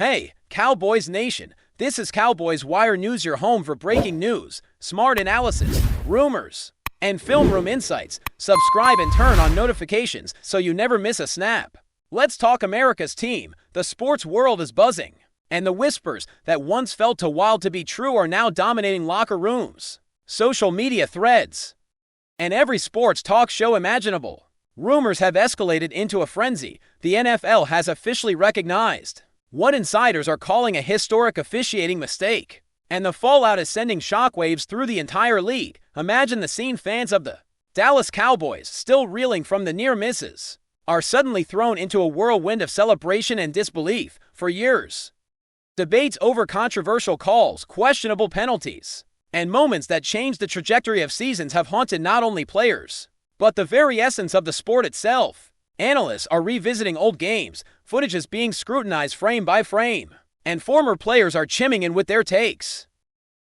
Hey, Cowboys Nation, this is Cowboys Wire News, your home for breaking news, smart analysis, rumors, and film room insights. Subscribe and turn on notifications so you never miss a snap. Let's talk America's team. The sports world is buzzing, and the whispers that once felt too wild to be true are now dominating locker rooms, social media threads, and every sports talk show imaginable. Rumors have escalated into a frenzy. The NFL has officially recognized what insiders are calling a historic officiating mistake, and the fallout is sending shockwaves through the entire league. Imagine the scene. Fans of the Dallas Cowboys, still reeling from the near misses, are suddenly thrown into a whirlwind of celebration and disbelief. For years, debates over controversial calls, questionable penalties, and moments that changed the trajectory of seasons have haunted not only players, but the very essence of the sport itself. Analysts are revisiting old games, footage is being scrutinized frame by frame, and former players are chiming in with their takes,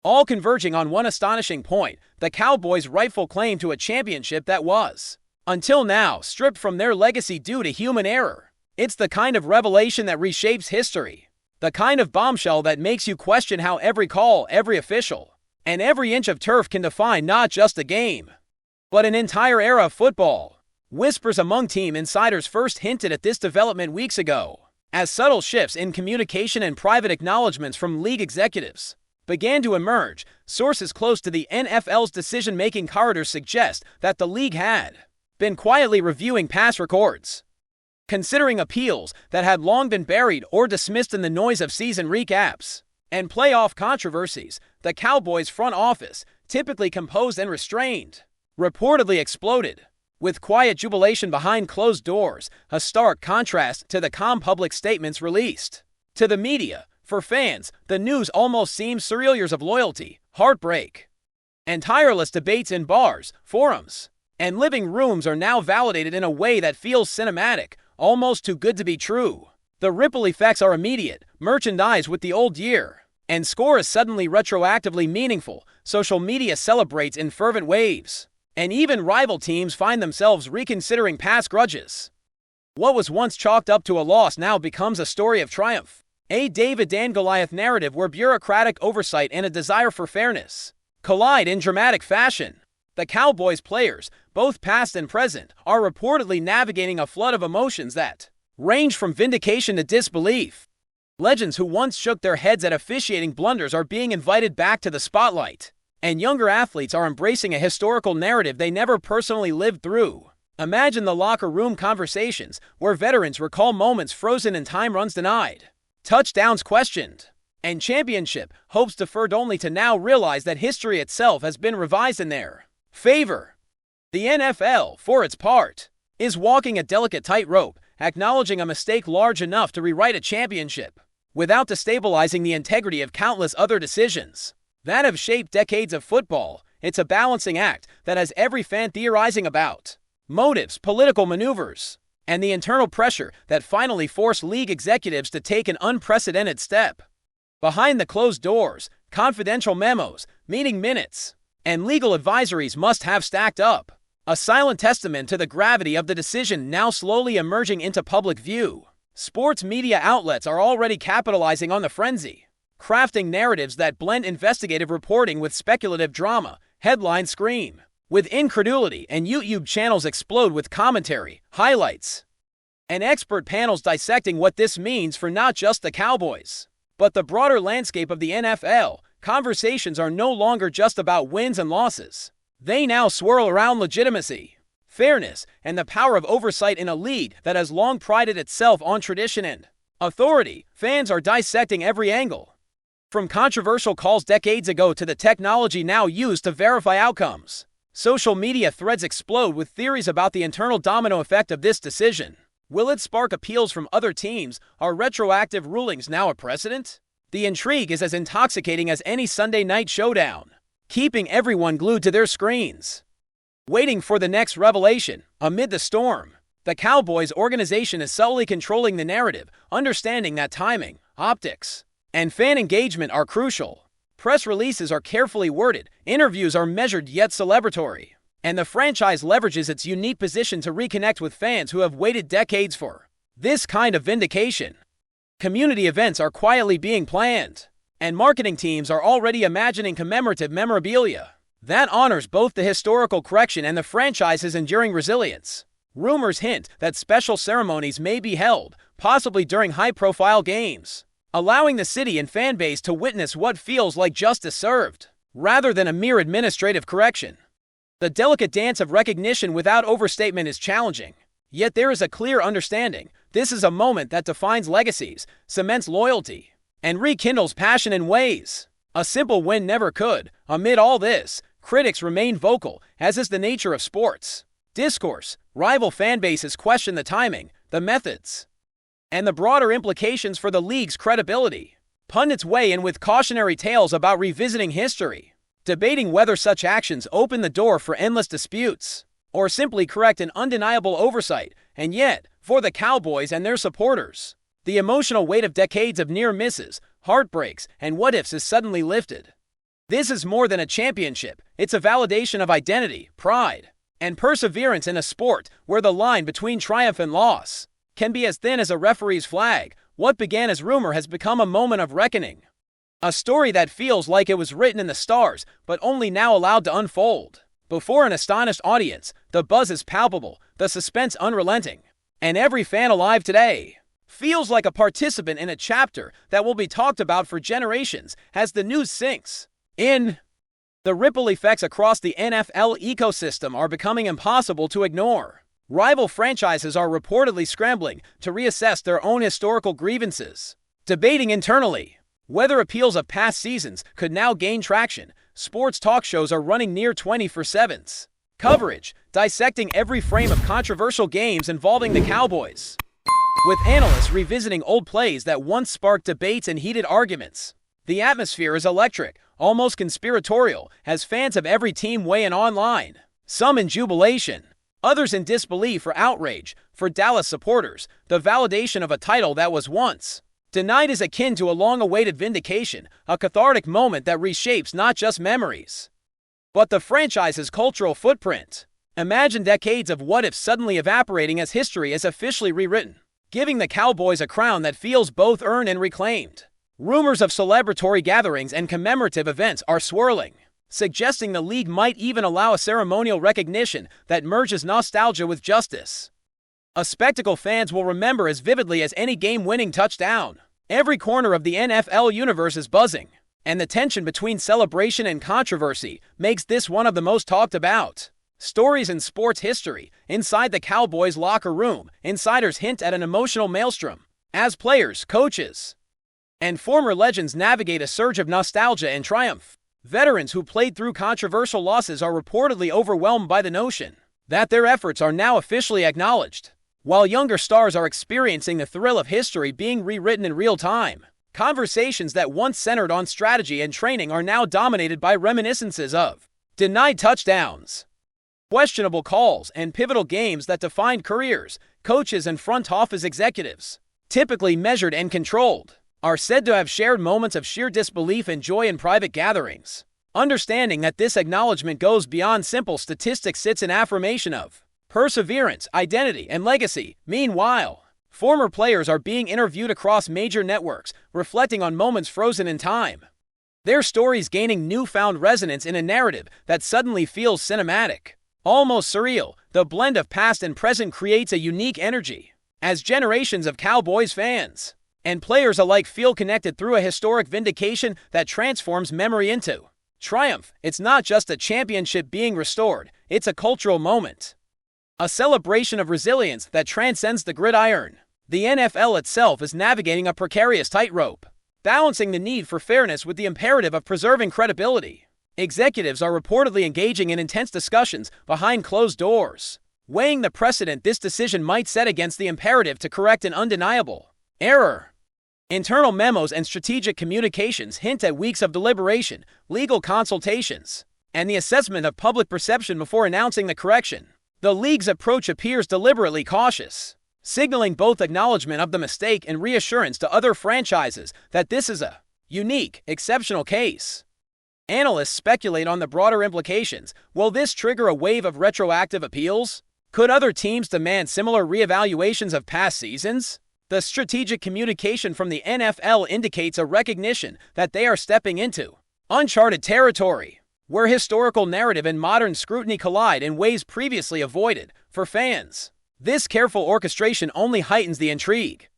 all converging on one astonishing point: the Cowboys' rightful claim to a championship that was, until now, stripped from their legacy due to human error. It's the kind of revelation that reshapes history, the kind of bombshell that makes you question how every call, every official, and every inch of turf can define not just a game, but an entire era of football. Whispers among team insiders first hinted at this development weeks ago, as subtle shifts in communication and private acknowledgments from league executives began to emerge. Sources close to the NFL's decision-making corridors suggest that the league had been quietly reviewing past records, considering appeals that had long been buried or dismissed in the noise of season recaps and playoff controversies. The Cowboys' front office, typically composed and restrained, reportedly exploded with quiet jubilation behind closed doors, a stark contrast to the calm public statements released to the media. For fans, the news almost seems surreal. Years of loyalty, heartbreak, and tireless debates in bars, forums, and living rooms are now validated in a way that feels cinematic, almost too good to be true. The ripple effects are immediate. Merchandise with the old year and score is suddenly retroactively meaningful. Social media celebrates in fervent waves, and even rival teams find themselves reconsidering past grudges. What was once chalked up to a loss now becomes a story of triumph, a David and Goliath narrative where bureaucratic oversight and a desire for fairness collide in dramatic fashion. The Cowboys players, both past and present, are reportedly navigating a flood of emotions that range from vindication to disbelief. Legends who once shook their heads at officiating blunders are being invited back to the spotlight, and younger athletes are embracing a historical narrative they never personally lived through. Imagine the locker room conversations where veterans recall moments frozen in time, runs denied, touchdowns questioned, and championship hopes deferred, only to now realize that history itself has been revised in their favor. The NFL, for its part, is walking a delicate tightrope, acknowledging a mistake large enough to rewrite a championship without destabilizing the integrity of countless other decisions that have shaped decades of football. It's a balancing act that has every fan theorizing about motives, political maneuvers, and the internal pressure that finally forced league executives to take an unprecedented step. Behind the closed doors, confidential memos, meeting minutes, and legal advisories must have stacked up, a silent testament to the gravity of the decision now slowly emerging into public view. Sports media outlets are already capitalizing on the frenzy, crafting narratives that blend investigative reporting with speculative drama. Headlines scream with incredulity, and YouTube channels explode with commentary, highlights, and expert panels dissecting what this means for not just the Cowboys, but the broader landscape of the NFL. Conversations are no longer just about wins and losses. They now swirl around legitimacy, fairness, and the power of oversight in a league that has long prided itself on tradition and authority. Fans are dissecting every angle, from controversial calls decades ago to the technology now used to verify outcomes. Social media threads explode with theories about the internal domino effect of this decision. Will it spark appeals from other teams? Are retroactive rulings now a precedent? The intrigue is as intoxicating as any Sunday night showdown, keeping everyone glued to their screens, waiting for the next revelation. Amid the storm, the Cowboys organization is subtly controlling the narrative, understanding that timing, optics, and fan engagement are crucial. Press releases are carefully worded, interviews are measured yet celebratory, and the franchise leverages its unique position to reconnect with fans who have waited decades for this kind of vindication. Community events are quietly being planned, and marketing teams are already imagining commemorative memorabilia that honors both the historical correction and the franchise's enduring resilience. Rumors hint that special ceremonies may be held, possibly during high-profile games, allowing the city and fan base to witness what feels like justice served, rather than a mere administrative correction. The delicate dance of recognition without overstatement is challenging, yet there is a clear understanding. This is a moment that defines legacies, cements loyalty, and rekindles passion in ways a simple win never could. Amid all this, critics remain vocal, as is the nature of sports discourse. Rival fan bases question the timing, the methods, and the broader implications for the league's credibility. Pundits weigh in with cautionary tales about revisiting history, debating whether such actions open the door for endless disputes or simply correct an undeniable oversight. And yet, for the Cowboys and their supporters, the emotional weight of decades of near misses, heartbreaks, and what-ifs is suddenly lifted. This is more than a championship. It's a validation of identity, pride, and perseverance in a sport where the line between triumph and loss can be as thin as a referee's flag. What began as rumor has become a moment of reckoning. A story that feels like it was written in the stars, but only now allowed to unfold. Before an astonished audience, the buzz is palpable, the suspense unrelenting, and every fan alive today feels like a participant in a chapter that will be talked about for generations as the news sinks in. The ripple effects across the NFL ecosystem are becoming impossible to ignore. Rival franchises are reportedly scrambling to reassess their own historical grievances, debating internally whether appeals of past seasons could now gain traction. Sports talk shows are running near 24/7's coverage, dissecting every frame of controversial games involving the Cowboys, with analysts revisiting old plays that once sparked debates and heated arguments. The atmosphere is electric, almost conspiratorial, as fans of every team weigh in online, some in jubilation, others in disbelief or outrage. For Dallas supporters, the validation of a title that was once denied is akin to a long-awaited vindication, a cathartic moment that reshapes not just memories, but the franchise's cultural footprint. Imagine decades of what-ifs suddenly evaporating as history is officially rewritten, giving the Cowboys a crown that feels both earned and reclaimed. Rumors of celebratory gatherings and commemorative events are swirling, suggesting the league might even allow a ceremonial recognition that merges nostalgia with justice. A spectacle fans will remember as vividly as any game-winning touchdown. Every corner of the NFL universe is buzzing, and the tension between celebration and controversy makes this one of the most talked about stories in sports history. Inside the Cowboys locker room, insiders hint at an emotional maelstrom as players, coaches, and former legends navigate a surge of nostalgia and triumph. Veterans who played through controversial losses are reportedly overwhelmed by the notion that their efforts are now officially acknowledged, while younger stars are experiencing the thrill of history being rewritten in real time. Conversations that once centered on strategy and training are now dominated by reminiscences of denied touchdowns, questionable calls, and pivotal games that defined careers. Coaches and front office executives, typically measured and controlled, are said to have shared moments of sheer disbelief and joy in private gatherings. Understanding that this acknowledgement goes beyond simple statistics, it's an affirmation of perseverance, identity, and legacy. Meanwhile, former players are being interviewed across major networks, reflecting on moments frozen in time, their stories gaining newfound resonance in a narrative that suddenly feels cinematic, almost surreal. The blend of past and present creates a unique energy, as generations of Cowboys fans and players alike feel connected through a historic vindication that transforms memory into triumph. It's not just a championship being restored, it's a cultural moment, a celebration of resilience that transcends the gridiron. The NFL itself is navigating a precarious tightrope, balancing the need for fairness with the imperative of preserving credibility. Executives are reportedly engaging in intense discussions behind closed doors, weighing the precedent this decision might set against the imperative to correct an undeniable error. Internal memos and strategic communications hint at weeks of deliberation, legal consultations, and the assessment of public perception before announcing the correction. The league's approach appears deliberately cautious, signaling both acknowledgement of the mistake and reassurance to other franchises that this is a unique, exceptional case. Analysts speculate on the broader implications. Will this trigger a wave of retroactive appeals? Could other teams demand similar reevaluations of past seasons? The strategic communication from the NFL indicates a recognition that they are stepping into uncharted territory, where historical narrative and modern scrutiny collide in ways previously avoided. For fans, this careful orchestration only heightens the intrigue,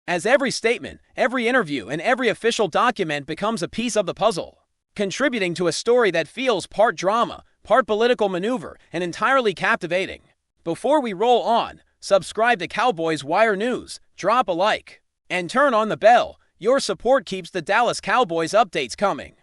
as every statement, every interview, and every official document becomes a piece of the puzzle, contributing to a story that feels part drama, part political maneuver, and entirely captivating. Before we roll on, subscribe to Cowboys Wire News, drop a like, and turn on the bell. Your support keeps the Dallas Cowboys updates coming.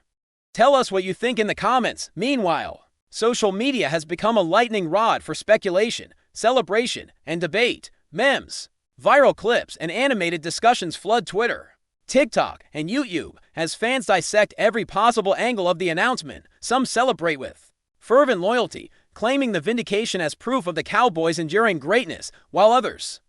Tell us what you think in the comments. Meanwhile, social media has become a lightning rod for speculation, celebration, and debate. Memes, viral clips, and animated discussions flood Twitter, TikTok, and YouTube as fans dissect every possible angle of the announcement. Some celebrate with fervent loyalty, claiming the vindication as proof of the Cowboys' enduring greatness, while others,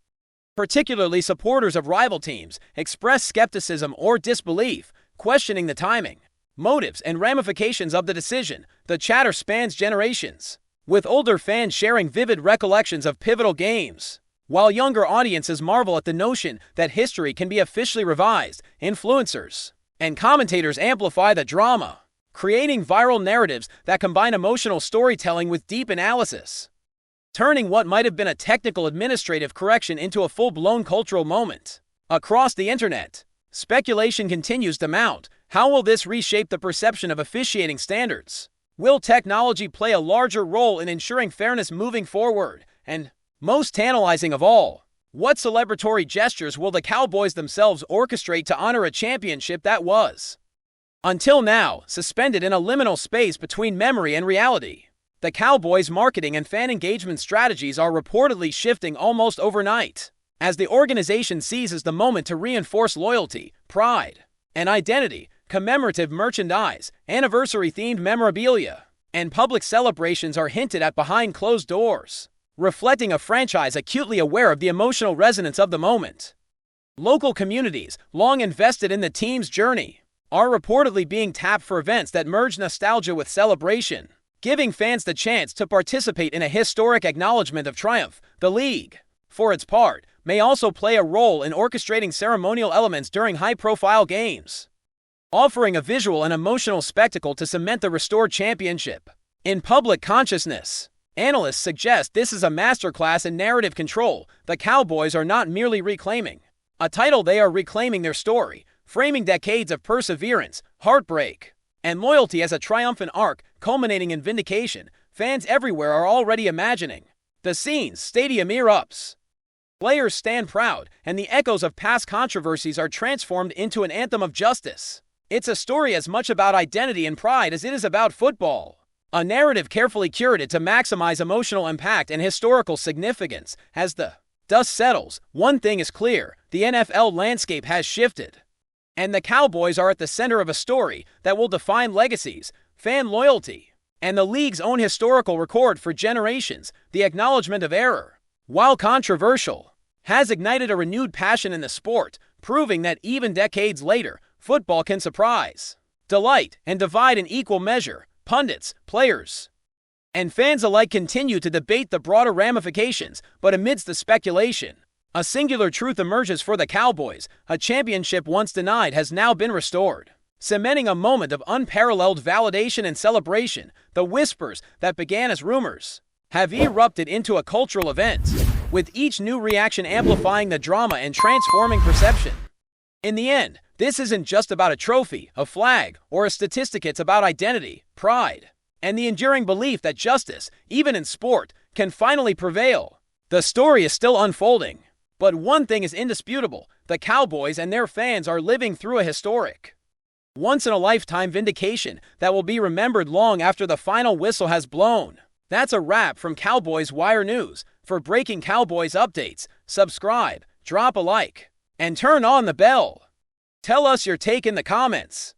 particularly supporters of rival teams, express skepticism or disbelief, questioning the timing, motives, and ramifications of the decision. The chatter spans generations, with older fans sharing vivid recollections of pivotal games, while younger audiences marvel at the notion that history can be officially revised. Influencers and commentators amplify the drama, creating viral narratives that combine emotional storytelling with deep analysis, turning what might have been a technical administrative correction into a full-blown cultural moment. Across the internet, speculation continues to mount. How will this reshape the perception of officiating standards? Will technology play a larger role in ensuring fairness moving forward? And, most tantalizing of all, what celebratory gestures will the Cowboys themselves orchestrate to honor a championship that was, until now, suspended in a liminal space between memory and reality? The Cowboys' marketing and fan engagement strategies are reportedly shifting almost overnight, as the organization seizes the moment to reinforce loyalty, pride, and identity. Commemorative merchandise, anniversary-themed memorabilia, and public celebrations are hinted at behind closed doors, reflecting a franchise acutely aware of the emotional resonance of the moment. Local communities, long invested in the team's journey, are reportedly being tapped for events that merge nostalgia with celebration, giving fans the chance to participate in a historic acknowledgement of triumph. The league, for its part, may also play a role in orchestrating ceremonial elements during high-profile games, offering a visual and emotional spectacle to cement the restored championship in public consciousness. Analysts suggest this is a masterclass in narrative control. The Cowboys are not merely reclaiming a title, they are reclaiming their story, framing decades of perseverance, heartbreak, and loyalty as a triumphant arc culminating in vindication. Fans everywhere are already imagining the scenes, stadium erups, players stand proud, and the echoes of past controversies are transformed into an anthem of justice. It's a story as much about identity and pride as it is about football. A narrative carefully curated to maximize emotional impact and historical significance. As the dust settles, one thing is clear: the NFL landscape has shifted, and the Cowboys are at the center of a story that will define legacies, fan loyalty, and the league's own historical record for generations. The acknowledgement of error, while controversial, has ignited a renewed passion in the sport, proving that even decades later, football can surprise, delight, and divide in equal measure. Pundits, players, and fans alike continue to debate the broader ramifications, but amidst the speculation, a singular truth emerges for the Cowboys: a championship once denied has now been restored, cementing a moment of unparalleled validation and celebration. The whispers that began as rumors have erupted into a cultural event, with each new reaction amplifying the drama and transforming perception. In the end, this isn't just about a trophy, a flag, or a statistic. It's about identity, pride, and the enduring belief that justice, even in sport, can finally prevail. The story is still unfolding, but one thing is indisputable: the Cowboys and their fans are living through a historic, once-in-a-lifetime vindication that will be remembered long after the final whistle has blown. That's a wrap from Cowboys Wire News. For breaking Cowboys updates, subscribe, drop a like, and turn on the bell. Tell us your take in the comments.